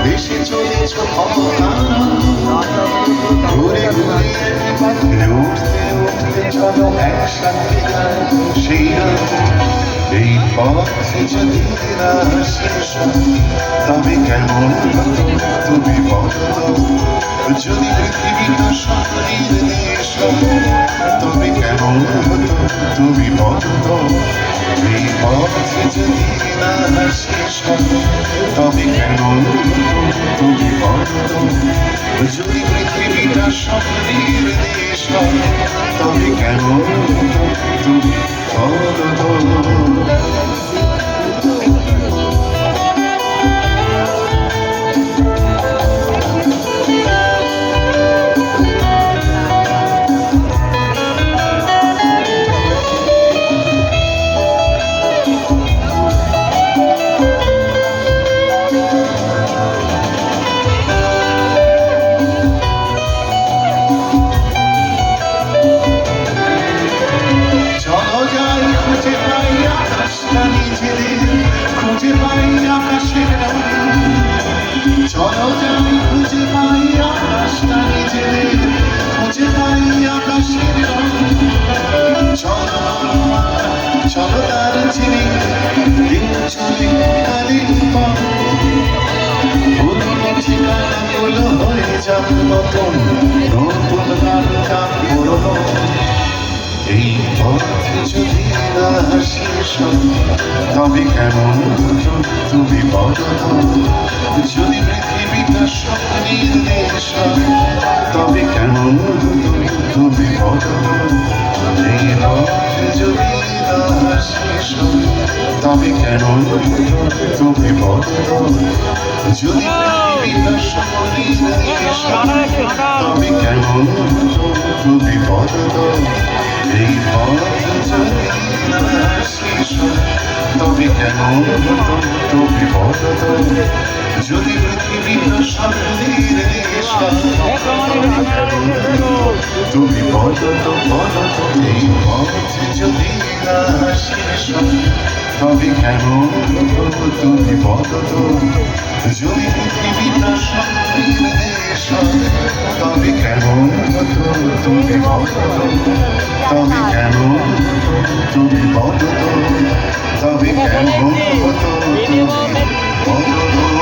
এসে চলেছ ঘুরে ঘুরে উঠতে উঠতে চলো একসাথে সেই এই পথে যদি না শেষ তবে কেমন তুমি বলো যদি পৃথিবীটা স্বপ্নের দেশ তবে কেমন তুমি বলো এই পথে যদি না শেষ তবে কেমন তুমি বলো যদি পৃথিবীটা স্বপ্নের দেশ তবে কেমন তুমি বলো খুঁজে পাই আকাশের চলো যাই খুঁজে পাই আকাশটা নিজেদের খুঁজে পাই আকাশের চলো চলো তার ছেড়ে দিন চলে কালির পুরনো ঠিকানাগুলো হয়ে যাবে নতুন নতুন গানটা পুরনো এই পথে যদি না শেষ তবে কেমন তুমি বলো যদি পৃথিবীটা স্বপ্নের দেশ তবে কেমন তুমি বলো এই পথে যদি না শেষ তবে কেমন তুমি বলো যদি পৃথিবীটা স্বপ্নের দেশ তবে কেমন তুমি বলো এই পথে যদি না শেষ তবে কেমন তুমি বলো যদি পৃথিবীটা স্বপ্নের দেশ তুমি বলো এই পথে যদি না শেষ তবে কেমন তুমি বলো যদি পৃথিবীটা স্বপ্নের দেশ তবে কেমন তুমি বলো তবে কেমন তুমি বলো তবে কেমন তুমি বলো